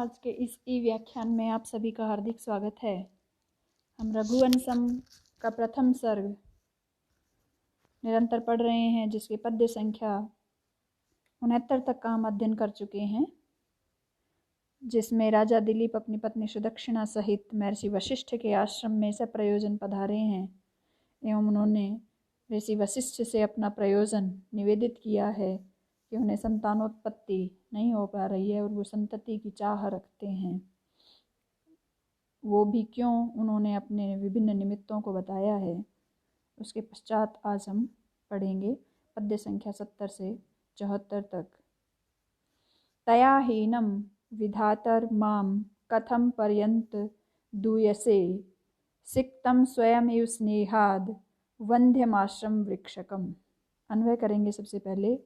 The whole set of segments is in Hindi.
आज के इस ई व्याख्यान में आप सभी का हार्दिक स्वागत है। हम रघुवंशम का प्रथम सर्ग निरंतर पढ़ रहे हैं, जिसके पद्य संख्या 69 तक का हम अध्ययन कर चुके हैं, जिसमें राजा दिलीप अपनी पत्नी सुदक्षिणा सहित महर्षि वशिष्ठ के आश्रम में सब प्रयोजन पधारे हैं एवं उन्होंने ऋषि वशिष्ठ से अपना प्रयोजन निवेदित किया है कि उन्हें संतानोत्पत्ति नहीं हो पा रही है और वो संतति की चाह रखते हैं। वो भी क्यों, उन्होंने अपने विभिन्न निमित्तों को बताया है। उसके पश्चात आज हम पढ़ेंगे पद्य संख्या 70 से 74 तक। तया हीनम विधातर माम कथम पर्यंत दूयसे सिक्तम स्वयमेव स्नेहाद वंध्यमाश्रम वृक्षकम। अन्वय करेंगे। सबसे पहले,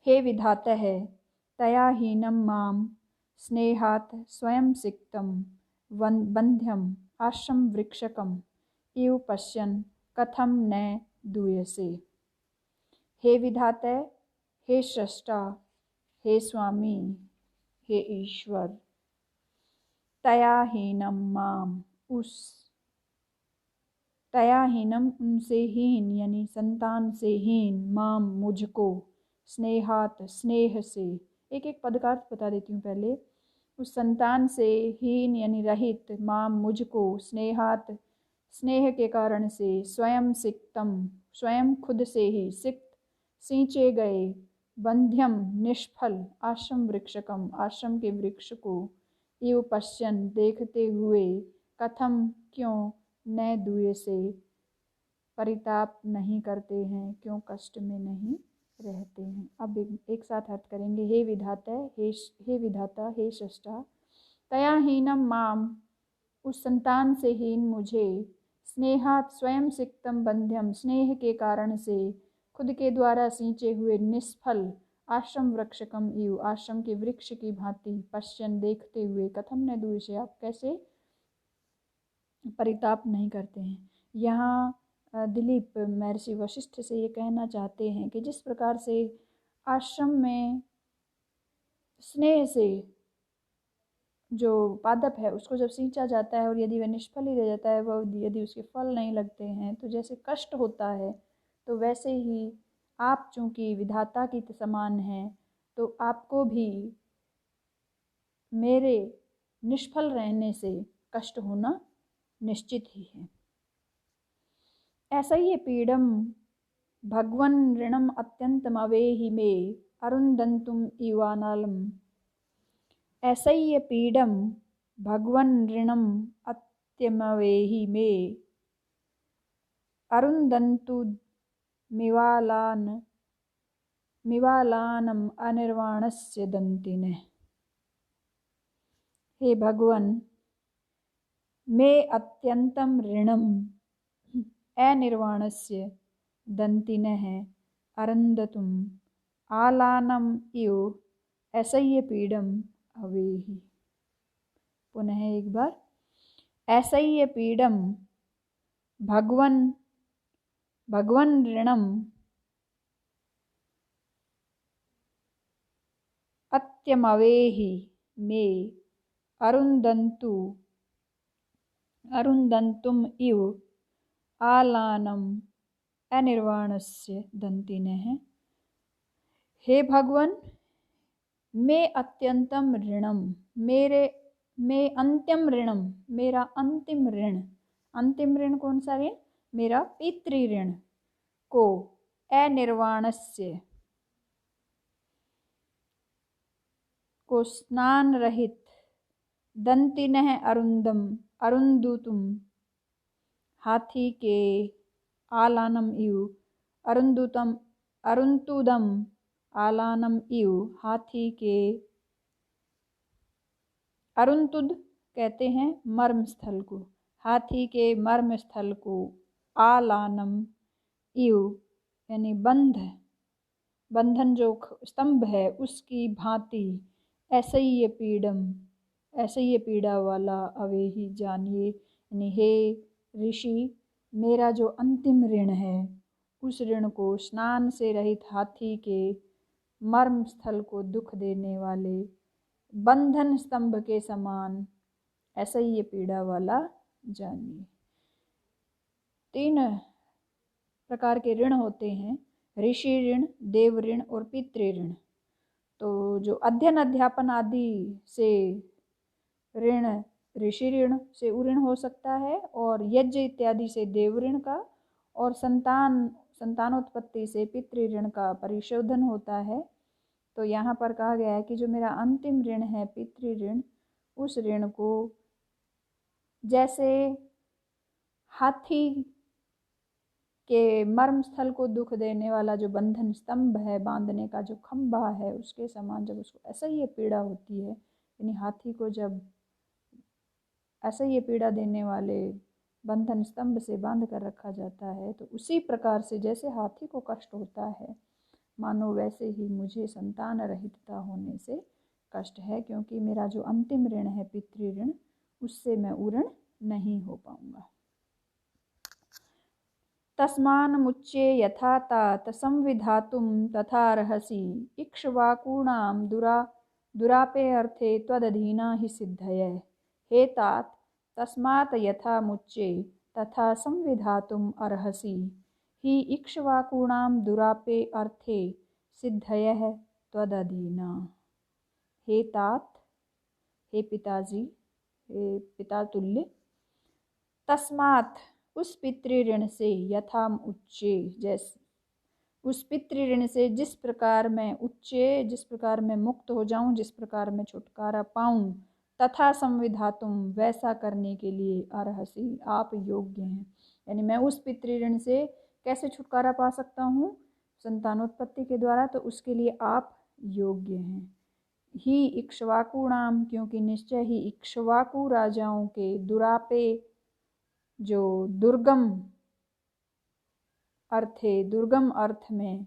हे विधातः तया हीनम माम स्नेहात् स्वयं सिक्तम बंध्यम आश्रम वृक्षकम इव पश्यन् कथम न दूयसे। हे विधातः, हे सृष्टा, हे स्वामी, हे ईश्वर, तया हीनम माम, उस तया हीनम उनसे हीन यानी संतान से हीन, माम मुझको, स्नेहात स्नेह से। एक एक पद का अर्थ बता देती हूँ पहले। उस संतान से हीन यानी रहित, माम मुझको, स्नेहात स्नेह के कारण से, स्वयं सिक्तम स्वयं खुद से ही, सिक्त सींचे गए, बंध्यम निष्फल, आश्रम वृक्षकम आश्रम के वृक्ष को, इव पश्यन देखते हुए, कथम क्यों, न दूय से परिताप नहीं करते हैं, क्यों कष्ट में नहीं रहते हैं। अब एक साथ अर्थ करेंगे। हे विधाता, हे विधाता, हे सृष्टा, तया हीनम माम, उस संतान से हीन मुझे, स्नेहात स्वयं सिक्तम बंध्यम, स्नेह के कारण से खुद के द्वारा सींचे हुए, निष्फल आश्रम वृक्षकम इव, आश्रम के वृक्ष की भांति, पश्यन देखते हुए, कथम न दूय से आप कैसे परिताप नहीं करते हैं। यहाँ दिलीप महर्षि वशिष्ठ से ये कहना चाहते हैं कि जिस प्रकार से आश्रम में स्नेह से जो पादप है उसको जब सींचा जाता है और यदि वह निष्फल ही रह जाता है, वह यदि उसके फल नहीं लगते हैं तो जैसे कष्ट होता है, तो वैसे ही आप चूँकि विधाता की समान हैं तो आपको भी मेरे निष्फल रहने से कष्ट होना निश्चित ही है। ऐसा ही पीडम भगवन ऋणम अत्यंतम अवेहि मे अरुंदंतुम इवानालम। ऐसा ही पीडम भगवन ऋणम अत्यमवेहि मे अरुंदंतु मिवालानम अनिर्वाणस्य दंतिने। हे भगवन, मे अत्यंतम ऋणम अनिर्वाणस्य दंतिनः अरुंधतुम आलानम इव असह्यपीडम अवेहि। पुनः एक बार। असह्यपीडम भगवन ऋणम अत्यमवेहि मे अरुंदंतुम इव आलानम अनिर्वाणस्य दंतिनः। हे भगवन, मैं अत्यंतम ऋणम, मैं अंतिम ऋणम, मेरा अंतिम ऋण। अंतिम ऋण कौन सा ऋण? मेरा पितृ ऋण को, अनिर्वाणस्य को स्नान रहित, दंतिनः अरुंदुतुम हाथी के, आलानम इव अरुंतुदम आलानम इव हाथी के। अरुंतुद कहते हैं मर्म स्थल को, हाथी के मर्म स्थल को, आलानम इव यानी बंधन जो स्तंभ है उसकी भांति, असह्य पीड़ा वाला अवेहि जानिए। यानी हे ऋषि, मेरा जो अंतिम ऋण है उस ऋण को स्नान से रहित हाथी के मर्म स्थल को दुख देने वाले बंधन स्तंभ के समान, ऐसा ही ये पीड़ा वाला जानिए। 3 प्रकार के ऋण होते हैं, ऋषि ऋण, देव ऋण और पितृ ऋण। तो जो अध्ययन अध्यापन आदि से ऋण ऋषि ऋण से ऋण हो सकता है, और यज्ञ इत्यादि से देव ऋण का, और संतानोत्पत्ति से पितृ ऋण का परिशोधन होता है। तो यहाँ पर कहा गया है कि जो मेरा अंतिम ऋण है पितृ ऋण, उस ऋण को जैसे हाथी के मर्म स्थल को दुख देने वाला जो बंधन स्तंभ है, बांधने का जो खंभा है, उसके समान जब उसको ऐसा ही ये पीड़ा होती है, यानी हाथी को जब ऐसा ये पीड़ा देने वाले बंधन स्तंभ से बांध कर रखा जाता है, तो उसी प्रकार से जैसे हाथी को कष्ट होता है, मानो वैसे ही मुझे संतान रहितता होने से कष्ट है, क्योंकि मेरा जो अंतिम ऋण है पितृ ऋण, उससे मैं उऋण नहीं हो पाऊंगा। तस्मान् मुच्ये यथा तात संविधातुं तथार्हसि इक्ष्वाकूणां दुरापे अर्थे त्वदधीना हि सिद्धये। हे तात, तस्मात् यथा मुच्ये तथा संविधातुम् अर्हसि हि इक्ष्वाकूणां दुरापे अर्थे सिद्धयः त्वदधीना। हे तात, हे पिताजी, हे पितातुल्य, तस्मात् उस पितृ ऋण से, यथा उच्चे जैसे, उस पितृ ऋण से जिस प्रकार मैं उच्चे, जिस प्रकार मैं मुक्त हो जाऊं, जिस प्रकार मैं छुटकारा पाऊं, तथा संविधातुम वैसा करने के लिए अर्हसि आप योग्य हैं। यानी मैं उस पितृ ऋण से कैसे छुटकारा पा सकता हूँ? संतानोत्पत्ति के द्वारा, तो उसके लिए आप योग्य हैं। ही इक्ष्वाकुणाम, क्योंकि निश्चय ही इक्ष्वाकु राजाओं के दुरापे, जो दुर्गम अर्थे, दुर्गम अर्थ में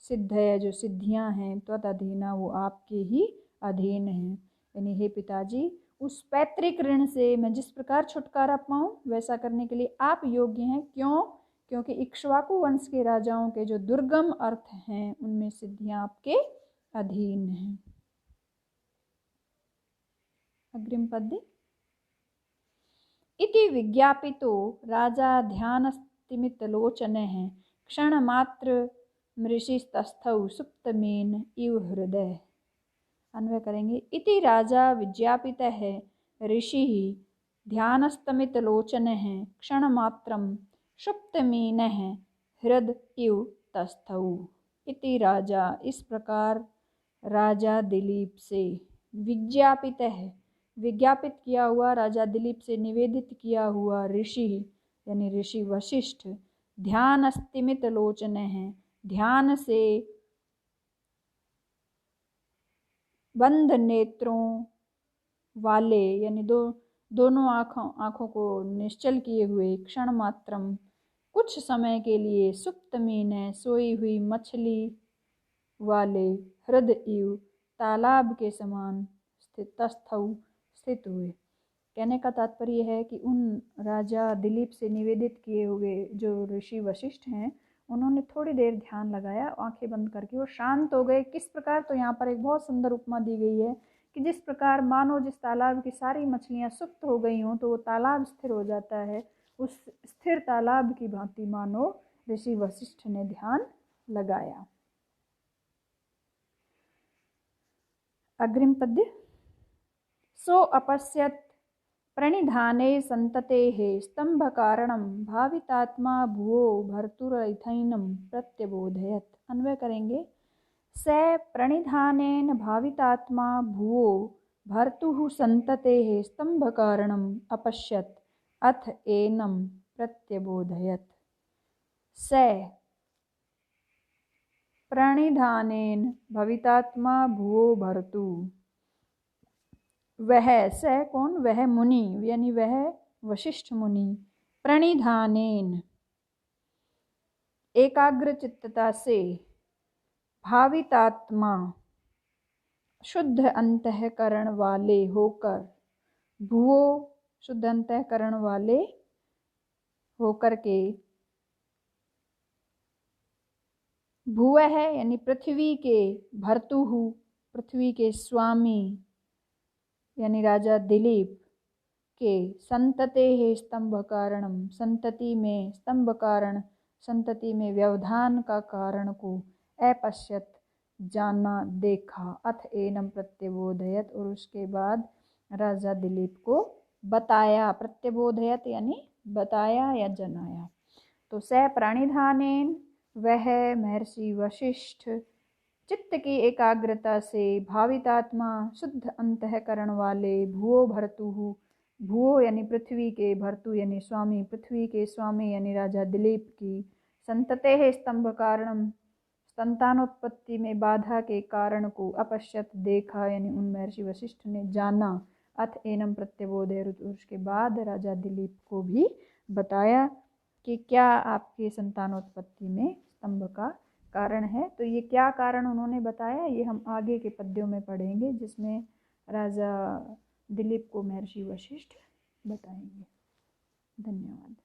सिद्ध है, जो सिद्धियां हैं, त्वदधीना वो आपके ही अधीन हैं। यानी हे पिताजी, उस पैतृक ऋण से मैं जिस प्रकार छुटकारा पाऊं, वैसा करने के लिए आप योग्य हैं। क्यों? क्योंकि इक्ष्वाकु वंश के राजाओं के जो दुर्गम अर्थ हैं, उनमें सिद्धियां आपके अधीन हैं। अग्रिम पद्य। इति विज्ञापितो राजा ध्यानस्तिमितलोचनः क्षणमात्र मृषिस्तस्थौ सुप्तमेन इव हृदय। अन्वय करेंगे। इति राजा विज्ञापितः ऋषिः ध्यानस्तमितलोचनः क्षणमात्रं सुप्तमेनः हृद इव तस्थौ। इति राजा, इस प्रकार राजा दिलीप से, विज्ञापित है, विज्ञापित किया हुआ, राजा दिलीप से निवेदित किया हुआ ऋषि, यानी ऋषि वशिष्ठ, ध्यान स्तिमित लोचन है, ध्यान से बंद नेत्रों वाले, यानी दोनों आँखों को निश्चल किए हुए, क्षण मात्रम कुछ समय के लिए, सुप्तमीन है, सोई हुई मछली वाले, हृद इव तालाब के समान, तस्थौ स्थित हुए। कहने का तात्पर्य है कि उन राजा दिलीप से निवेदित किए हुए जो ऋषि वशिष्ठ हैं, उन्होंने थोड़ी देर ध्यान लगाया, आंखें बंद करके वो शांत हो गए। किस प्रकार? तो यहाँ पर एक बहुत सुंदर उपमा दी गई है कि जिस प्रकार मानो जिस तालाब की सारी मछलियाँ सुप्त हो गई हों, तो वो तालाब स्थिर हो जाता है, उस स्थिर तालाब की भांति मानो ऋषि वशिष्ठ ने ध्यान लगाया। अग्रिम पद्य। सो अपश्यत प्रणिधाने संततेः स्तंभ कारणम भावितात्मा भुवो भर्तुरैथैनम प्रत्यबोधयत। अन्वय करेंगे। स प्रणिधानेन भावितात्मा भुवो भर्तुः संततेः स्तंभ कारणम अपश्यत अथ एनम प्रत्यबोधयत। स प्रणिधानेन भवितात्मा भुवो भर्तु, वह, स कौन? वह मुनि, यानी वह वशिष्ठ मुनि, प्रणिधानेन एकाग्र चित्तता से, भावितात्मा शुद्ध अंतःकरण वाले होकर, भुवो शुद्ध अंतःकरण वाले होकर के, भुव है यानी पृथ्वी के, भर्तुहु पृथ्वी के स्वामी, यानी राजा दिलीप के संततेः स्तंभ कारणम, संतति में स्तंभ कारण, संतति में व्यवधान का कारण को अपश्यत जाना देखा, अथ एनम प्रत्यबोधयत और उसके बाद राजा दिलीप को बताया, प्रत्यबोधयत यानी बताया या जनाया। तो स प्राणिधानेन वह महर्षि वशिष्ठ चित्त की एकाग्रता से भावितात्मा शुद्ध अंतःकरण वाले भुवो भर्तुः, भुवो यानी पृथ्वी के, भर्तु यानी स्वामी, पृथ्वी के स्वामी यानी राजा दिलीप की, संततेः स्तंभ कारणम संतानोत्पत्ति में बाधा के कारण को अपश्यत देखा यानी उन महर्षि वशिष्ठ ने जाना, अथ एनम प्रत्यबोधयत उसके बाद राजा दिलीप को भी बताया कि क्या आपके संतानोत्पत्ति में स्तंभ का कारण है। तो ये क्या कारण उन्होंने बताया ये हम आगे के पद्यों में पढ़ेंगे, जिसमें राजा दिलीप को महर्षि वशिष्ठ बताएंगे। धन्यवाद।